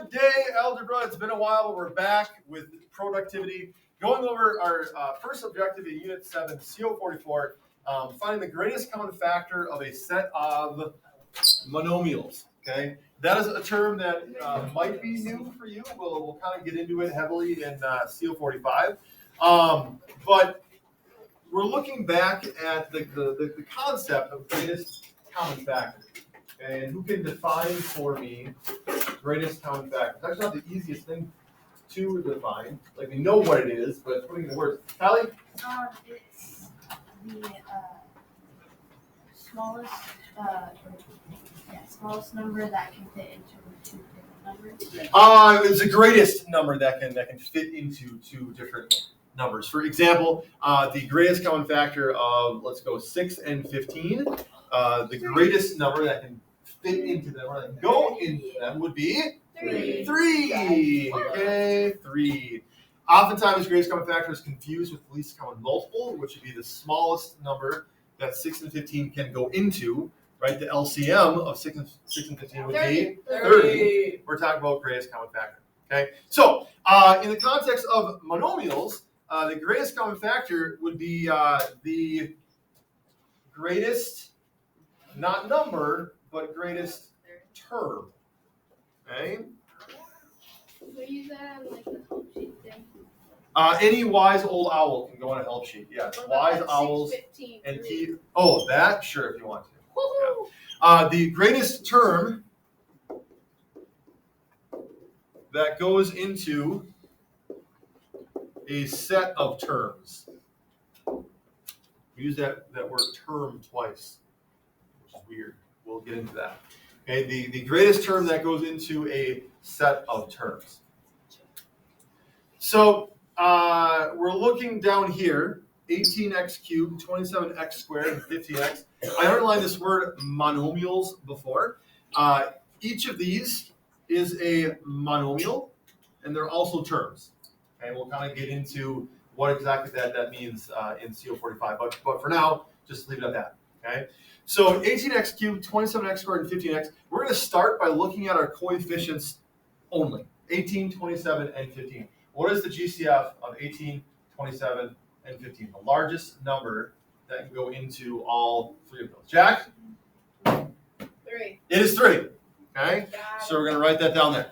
Good day, Algebra. It's been a while, but we're back with productivity. Going over our first objective in Unit 7, CO44, finding the greatest common factor of a set of monomials. Okay, that is a term that might be new for you. We'll kind of get into it heavily in CO45. But we're looking back at the concept of greatest common factor. And who can define for me greatest common factor? It's actually not the easiest thing to define. Like, we know what it is, but putting it in words. Callie? It's the smallest number that can fit into two different numbers. It's the greatest number that can fit into two different numbers. For example, the greatest common factor of, let's go, 6 and 15. The greatest number that can fit into them, or that can go into them, would be 3. Okay, 3. Oftentimes, greatest common factor is confused with least common multiple, which would be the smallest number that 6 and 15 can go into. Right, the LCM of 6 and 15 would be 30. We're talking about greatest common factor. Okay, so in the context of monomials, the greatest common factor would be the greatest, not number, but greatest term. Okay. We use that as like the help sheet thing. Any wise old owl can go on a help sheet. Yes, wise owls and keep. Oh, that sure if you want to. Yeah. The greatest term that goes into a set of terms. We use that word term twice, which is weird. We'll get into that. Okay, the greatest term that goes into a set of terms. So we're looking down here, 18x cubed, 27x squared, and 15x. I underlined this word monomials before. Each of these is a monomial, and they're also terms. Okay, we'll kind of get into what exactly that means in CO45, but for now, just leave it at that. Okay, so 18x cubed, 27x squared, and 15x. We're going to start by looking at our coefficients only, 18, 27, and 15. What is the GCF of 18, 27, and 15? The largest number that can go into all three of those. Jack? 3. It is 3. Okay, so we're going to write that down there.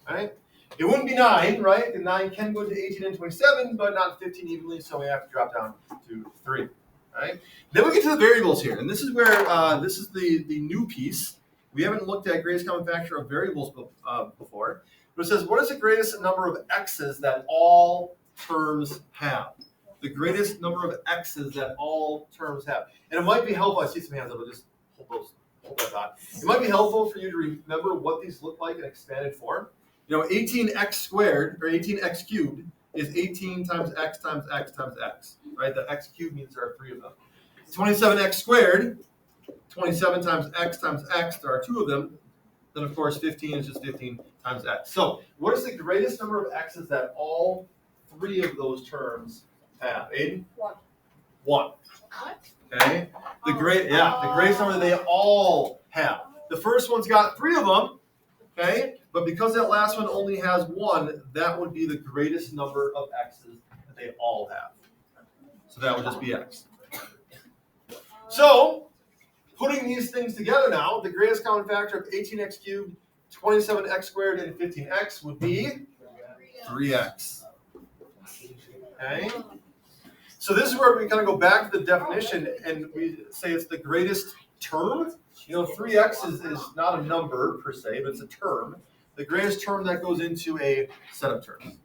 All right. It wouldn't be 9, right? And 9 can go to 18 and 27, but not 15 evenly, so we have to drop down to 3. All right. Then we get to the variables here, and this is where this is the new piece. We haven't looked at greatest common factor of variables before, but it says, what is the greatest number of x's that all terms have? The greatest number of x's that all terms have. And it might be helpful, I see some hands up, I'll just hold that thought. It might be helpful for you to remember what these look like in expanded form. You know, 18x squared, or 18x cubed, is 18 times x times x times x, right? The x cubed means there are 3 of them. 27x squared, 27 times x, there are 2 of them. Then, of course, 15 is just 15 times x. So, what is the greatest number of x's that all 3 of those terms have? Aiden? 1. 1. Okay. The greatest number that they all have. The first one's got 3 of them. Okay. But because that last one only has 1, that would be the greatest number of x's that they all have. So that would just be x. So, putting these things together now, the greatest common factor of 18x cubed, 27x squared, and 15x would be 3x. Okay? So this is where we kind of go back to the definition and we say it's the greatest term. You know, 3x is not a number per se, but it's a term. The greatest term that goes into a set of terms.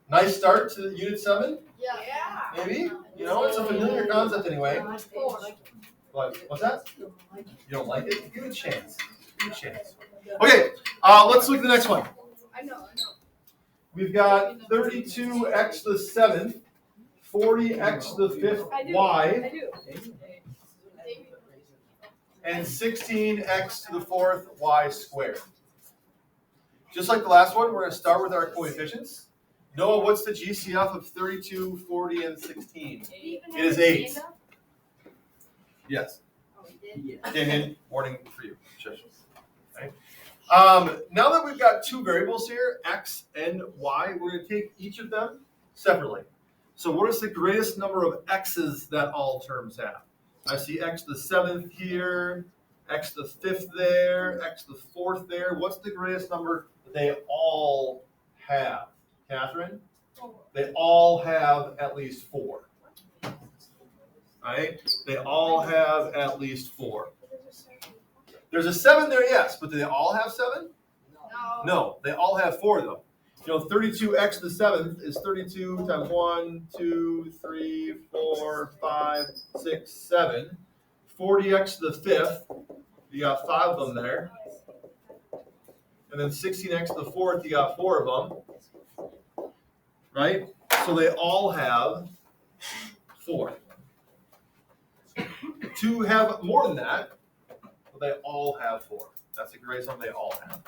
Nice start to Unit 7? Yeah. Maybe? You know, it's a familiar concept anyway. What's that? You don't like it? Give it a chance. Give it a chance. Okay, let's look at the next one. I know. We've got 32x to the 7th, 40x to the 5th y, and 16x to the 4th y squared. Just like the last one, we're going to start with our coefficients. Noah, what's the GCF of 32, 40, and 16? It is 8. Yes. Hint, warning for you. Shush. Okay. Now that we've got two variables here, x and y, we're going to take each of them separately. So what is the greatest number of x's that all terms have? I see x to the 7th here, x to the 5th there, x to the 4th there. What's the greatest number that they all have? Catherine? They all have at least 4. Right? They all have at least 4. There's a 7 there, yes, but do they all have 7? No, they all have 4 though. You know, 32x to the 7th is 32 times 1, 2, 3, 4, 5, 6, 7. 40x to the 5th, you got 5 of them there. And then 16x to the 4th, you got 4 of them. Right? So they all have 4. 2 have more than that, but they all have 4. That's the greatest number they all have.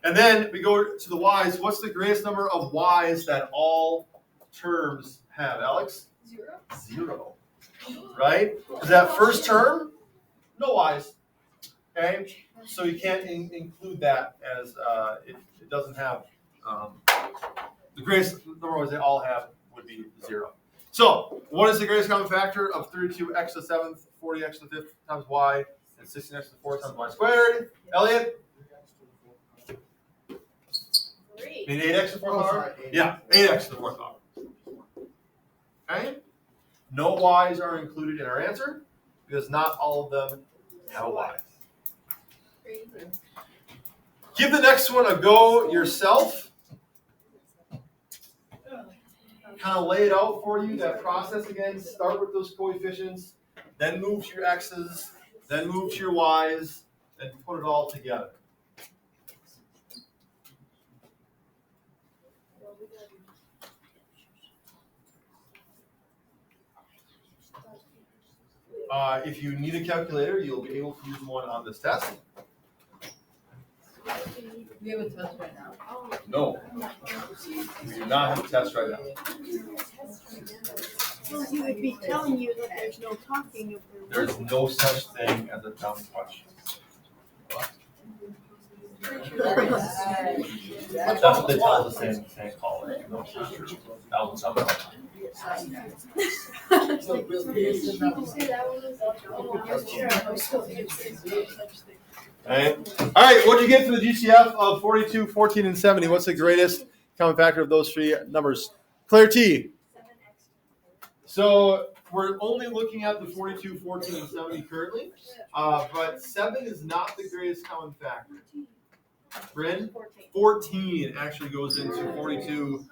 And then we go to the y's. What's the greatest number of y's that all terms have, Alex? 0. 0. Right? Is that first term? No y's. Okay? So you can't include that as it doesn't have the greatest number of y's they all have would be 0. So what is the greatest common factor of 32x to the 7th, 40x to the 5th times y, and 16x to the 4th times y squared? Elliot? 3. Mean 8x to the 4th power? Yeah, 8x to the 4th power. Okay? No y's are included in our answer because not all of them have a y. 3. Give the next one a go yourself. Kind of lay it out for you, that process again. Start with those coefficients, then move to your x's, then move to your y's, and put it all together. If you need a calculator, you'll be able to use one on this test. We have a test right now. No, we do not have a test right now. Well, he would be telling you that there's no talking if we're There's no such thing as a dumb question. That's what they tell us in college. That was something. All right, what did you get for the GCF of 42, 14, and 70? What's the greatest common factor of those three numbers? Claire T. So we're only looking at the 42, 14, and 70 currently, but 7 is not the greatest common factor. Bryn? 14 actually goes into 42,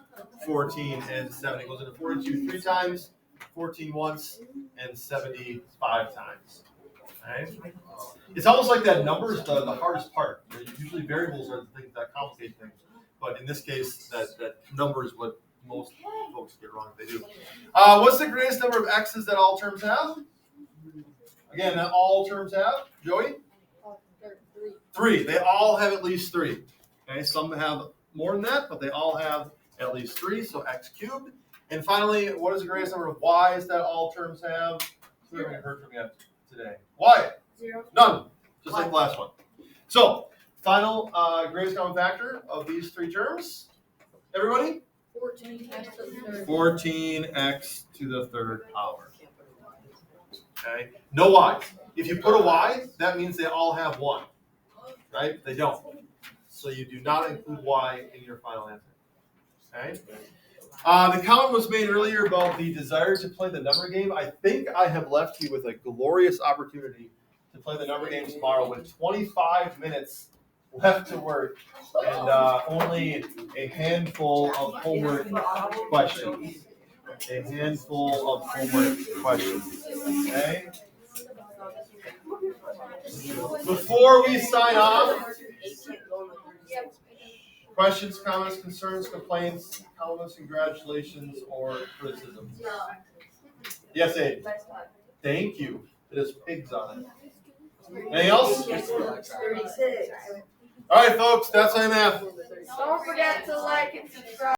14, and 70. It goes into 42 3 times, 14 once, and 70 5 times. Okay? It's almost like that number is the hardest part. Usually variables are the things that complicate things, but in this case, that number is what most folks get wrong if they do. What's the greatest number of x's that all terms have? Again, that all terms have. Joey? 3. They all have at least 3. Okay, some have more than that, but they all have at least 3, so x cubed. And finally, what is the greatest number of y's that all terms have? We haven't heard from yet today. Wyatt? 0. None. Just like the last one. So, final greatest common factor of these 3 terms. Everybody? 14x to the 3rd. 14x to the 3rd power. Okay? No y's. If you put a y, that means they all have 1. Right? They don't. So you do not include y in your final answer. Okay? The comment was made earlier about the desire to play the number game. I think I have left you with a glorious opportunity to play the number game tomorrow with 25 minutes left to work and only a handful of homework questions. A handful of homework questions. Okay? Before we sign off, questions, comments, concerns, complaints, compliments, congratulations, or criticisms? Yes, Abe. Thank you. It has pigs on it. Anything else? 36. All right, folks, that's IMF. Don't forget to like and subscribe.